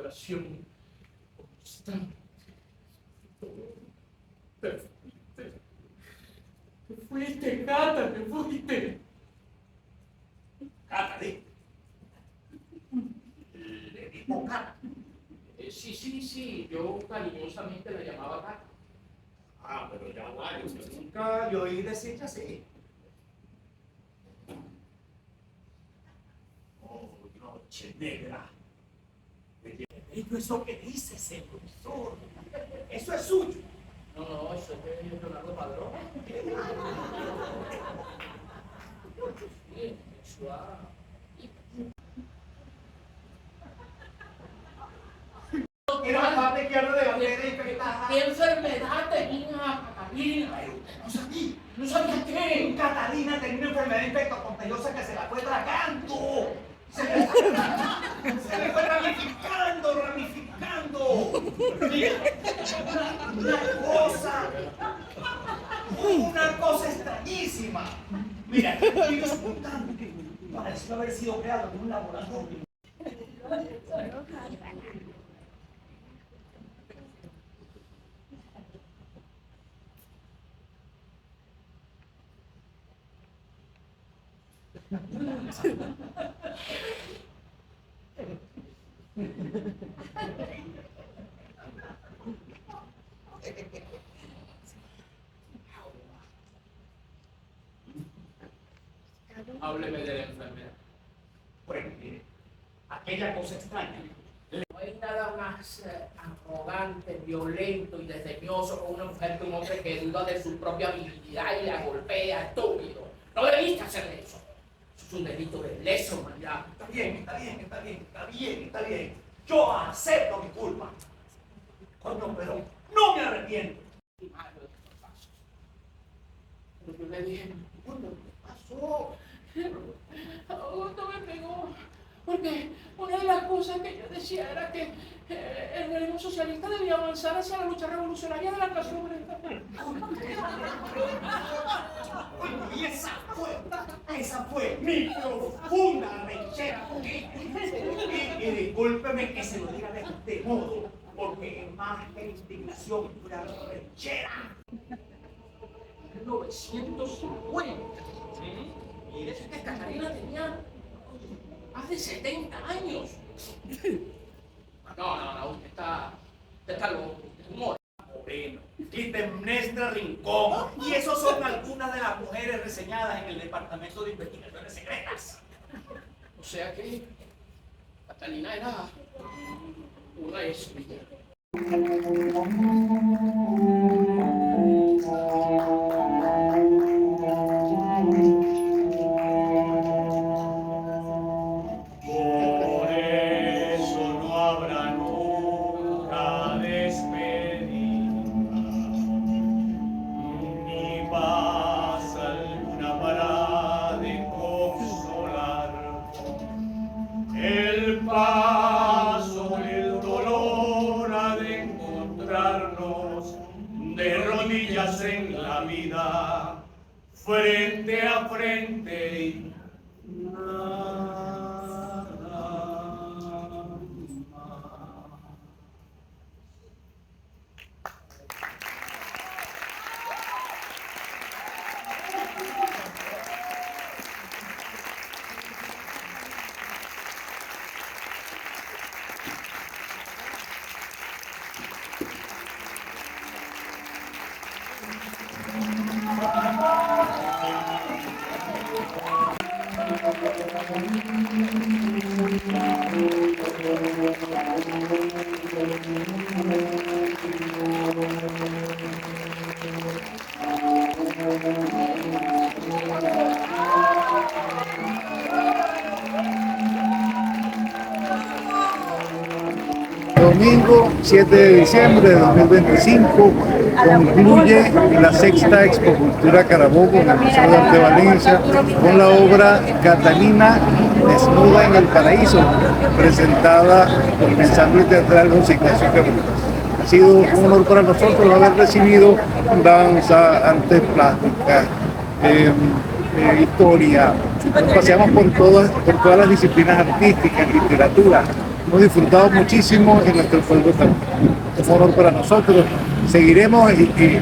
adoración constante. Te fuiste, Cata, te fuiste. Cata, le dijo Cata. Sí, yo cariñosamente la llamaba Cata. Ah, pero ya va, yo nunca le oí decirle así. Oh, noche negra. Eso que dice ese profesor, eso es suyo. No, eso es de Leonardo Padrón. Sí, suave. Era la parte izquierda de la piedra infectada. ¿Qué enfermedad tenía Catalina? ¿No sabía qué? Catalina tenía una enfermedad infectocontagiosa que se la fue tragando. Se le fue ramificando. Mira, una cosa extrañísima. Mira, el virus mutante pareció haber sido creado en un laboratorio. Hábleme de la enfermedad. Bueno, mire, aquella cosa extraña. No hay nada más arrogante, violento y desdeñoso con una mujer que un hombre que duda de su propia habilidad y la golpea, estúpido. No debiste hacer eso. Eso es un delito de lesa humanidad. Está bien. Yo acepto mi culpa. Coño, pero no me arrepiento. Y malo de estos pasos. Pero yo le dije, ¿qué pasó? ¿Dónde me pegó? Porque una de las cosas que yo decía era que el realismo socialista debía avanzar hacia la lucha revolucionaria de la clase obrera. Y esa fue mi profunda rechera. Y discúlpeme que se lo diga de este modo, porque más que indignación, una rechera. 1950. Y eso que Catalina tenía más de 70 años. No, usted está loco, usted es un Moreno, Clitemnestra Rincón. Y esos son algunas de las mujeres reseñadas en el Departamento de Investigaciones Secretas. O sea que Catalina era una espía. En la vida, frente a frente. Domingo 7 de diciembre de 2025 concluye la sexta Expocultura Carabobo en el Museo de Arte de Valencia con la obra Catalina desnuda en el paraíso, presentada por el ensamble teatral José Ignacio Cabrera. Ha sido un honor para nosotros haber recibido danza, artes plásticas, historia. Nos paseamos por todas las disciplinas artísticas, literatura. hemos disfrutado muchísimo y nuestro pueblo también. Es un honor para nosotros. Seguiremos y